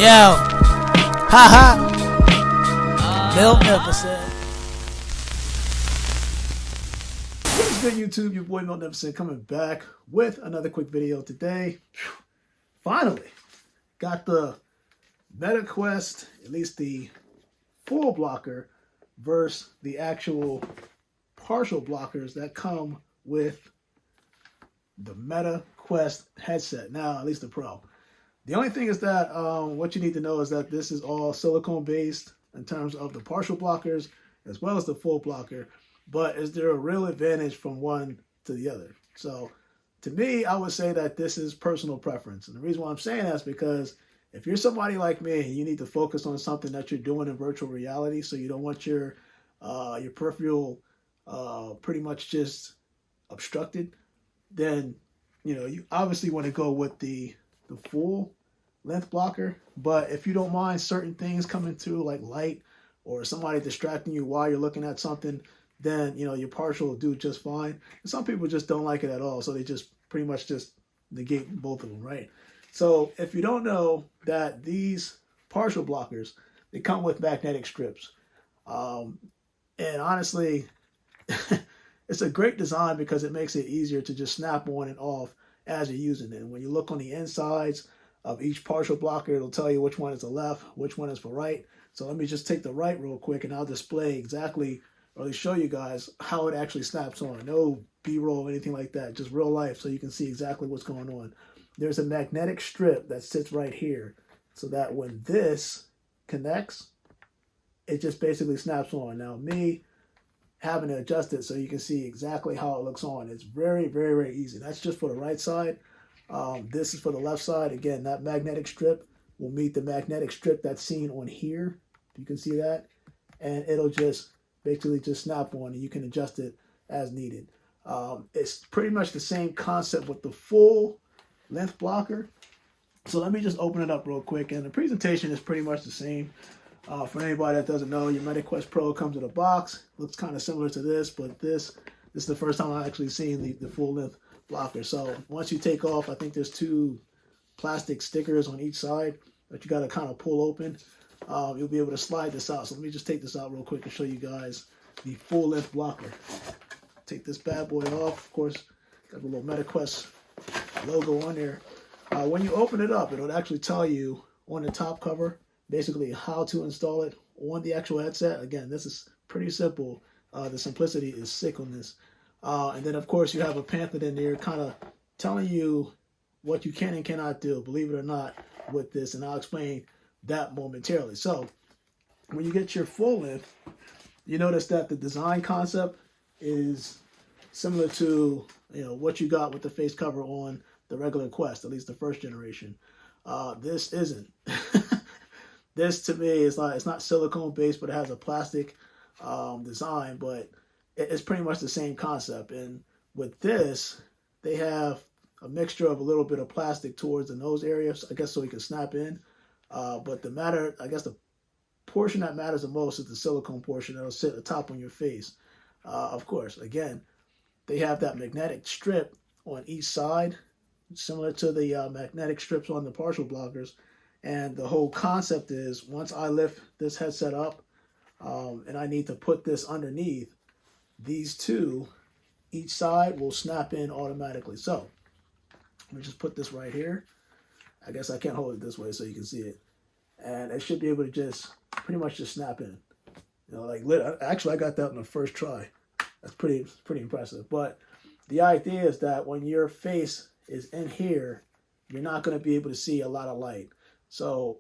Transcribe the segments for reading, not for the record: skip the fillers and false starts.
Yo, haha, Bill never said. What's good, YouTube? Your boy Mel Neverson coming back with another quick video today. Finally, got the Meta Quest, at least the full blocker, versus the actual partial blockers that come with the Meta Quest headset. Now, at least the Pro. The only thing is that what you need to know is that this is all silicone based in terms of the partial blockers as well as the full blocker. But is there a real advantage from one to the other? So to me, I would say that this is personal preference. And the reason why I'm saying that is because if you're somebody like me and you need to focus on something that you're doing in virtual reality, so you don't want your peripheral pretty much just obstructed, then you obviously want to go with the full length blocker. But if you don't mind certain things coming through like light or somebody distracting you while you're looking at something, then your partial will do just fine. And some people just don't like it at all, so they just pretty much just negate both of them, right? So if you don't know that these partial blockers, they come with magnetic strips. And honestly, it's a great design because it makes it easier to just snap on and off as you're using it. And when you look on the insides of each partial blocker, it'll tell you which one is the left, which one is for right. So let me just take the right real quick and I'll display exactly, or at least show you guys how it actually snaps on. No B-roll or anything like that, just real life so you can see exactly what's going on. There's a magnetic strip that sits right here so that when this connects, it just basically snaps on. Now me having to adjust it so you can see exactly how it looks on. It's very, very, very easy. That's just for the right side. This is for the left side. Again, that magnetic strip will meet the magnetic strip that's seen on here. You can see that. And it'll just basically just snap on and you can adjust it as needed. It's pretty much the same concept with the full length blocker. So let me just open it up real quick. And the presentation is pretty much the same. For anybody that doesn't know, your Meta Quest Pro comes in a box. Looks kind of similar to this, but this is the first time I've actually seen the full length blocker. So once you take off, I think there's two plastic stickers on each side that you got to kind of pull open. You'll be able to slide this out. So let me just take this out real quick and show you guys the full length blocker. Take this bad boy off. Of course, got the little Meta Quest logo on there. When you open it up, it'll actually tell you on the top cover basically how to install it on the actual headset. Again, this is pretty simple. The simplicity is sick on this. And then, of course, you have a pamphlet in there kind of telling you what you can and cannot do, believe it or not, with this. And I'll explain that momentarily. So when you get your full length, you notice that the design concept is similar to what you got with the face cover on the regular Quest, at least the first generation. This isn't. This to me is like, it's not silicone based, but it has a plastic design, but it's pretty much the same concept. And with this, they have a mixture of a little bit of plastic towards the nose area, I guess, so you can snap in. But the portion that matters the most is the silicone portion that'll sit atop on your face. Of course, again, they have that magnetic strip on each side, similar to the magnetic strips on the partial blockers. And the whole concept is once I lift this headset up and I need to put this underneath, these two, each side will snap in automatically. So let me just put this right here. I guess I can't hold it this way so you can see it. And it should be able to just pretty much just snap in. Actually, I got that on the first try. That's pretty impressive. But the idea is that when your face is in here, you're not going to be able to see a lot of light. So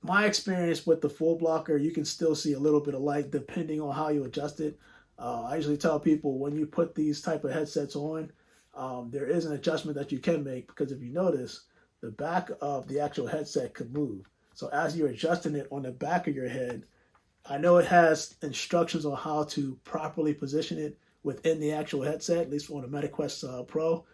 my experience with the full blocker, you can still see a little bit of light depending on how you adjust it. I usually tell people when you put these type of headsets on, there is an adjustment that you can make, because if you notice, the back of the actual headset could move. So as you're adjusting it on the back of your head, I know it has instructions on how to properly position it within the actual headset, at least on the Meta Quest Pro.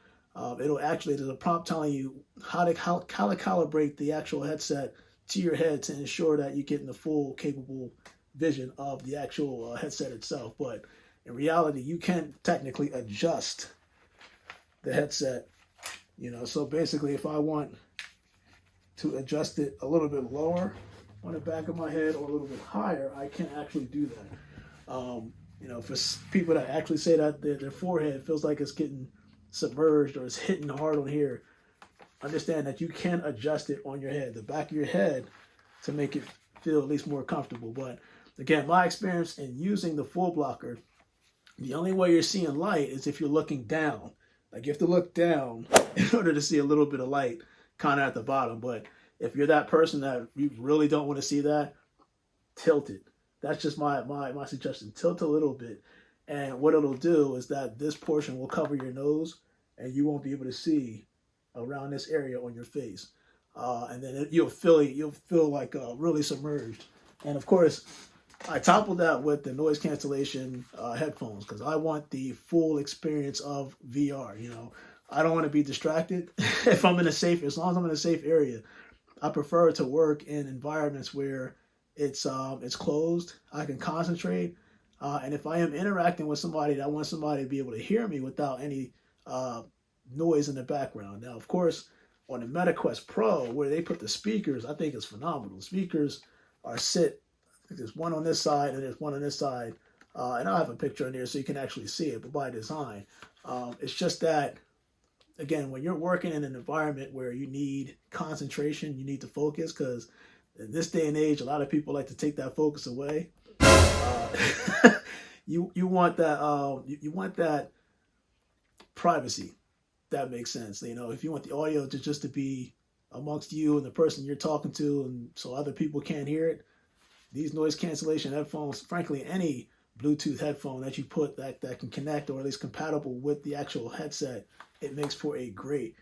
There's a prompt telling you how to calibrate the actual headset to your head to ensure that you're getting the full capable vision of the actual headset itself. But in reality, you can technically adjust the headset, so basically if I want to adjust it a little bit lower on the back of my head or a little bit higher, I can actually do that. You know, for people that actually say that their forehead feels like it's getting submerged or it's hitting hard on here, understand that you can adjust it on your head, the back of your head, to make it feel at least more comfortable. But again, my experience in using the full blocker, the only way you're seeing light is if you're looking down. Like you have to look down in order to see a little bit of light kind of at the bottom. But if you're that person that you really don't want to see that, tilt it. That's just my suggestion. Tilt a little bit. And what it'll do is that this portion will cover your nose and you won't be able to see around this area on your face. And then you'll feel like really submerged. And of course, I toppled that with the noise cancellation headphones because I want the full experience of VR. You know, I don't want to be distracted. If I'm in a safe, as long as I'm in a safe area, I prefer to work in environments where it's closed. I can concentrate, and if I am interacting with somebody, I want somebody to be able to hear me without any noise in the background. Now, of course, on the MetaQuest Pro, where they put the speakers, I think it's phenomenal. The speakers are sit. I think there's one on this side and there's one on this side, and I'll have a picture in there so you can actually see it. But by design, it's just that. Again, when you're working in an environment where you need concentration, you need to focus, because in this day and age, a lot of people like to take that focus away. You want that you want that privacy. That makes sense. You know, if you want the audio to just to be amongst you and the person you're talking to, and so other people can't hear it, these noise cancellation headphones, frankly, any Bluetooth headphone that you put that can connect or at least compatible with the actual headset, it makes for a great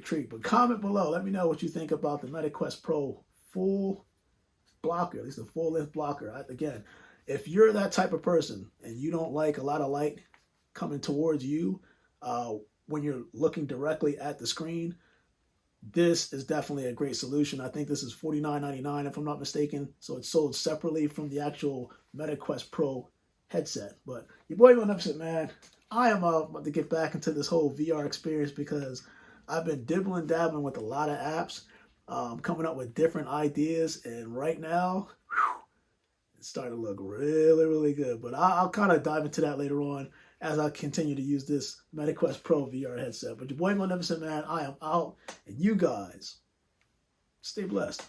treat. But comment below. Let me know what you think about the MetaQuest Pro full blocker, at least the full length blocker. Again, if you're that type of person and you don't like a lot of light coming towards you when you're looking directly at the screen, this is definitely a great solution. I think this is $49.99 if I'm not mistaken. So it's sold separately from the actual MetaQuest Pro headset. But your boy Will Never Sit, man. I am about to get back into this whole VR experience because I've been dibbling dabbling with a lot of apps, coming up with different ideas, and right now, it's starting to look really good. But I'll kind of dive into that later on as I continue to use this MetaQuest Pro VR headset. But your boy Will Never Sit, man, I am out, and you guys stay blessed.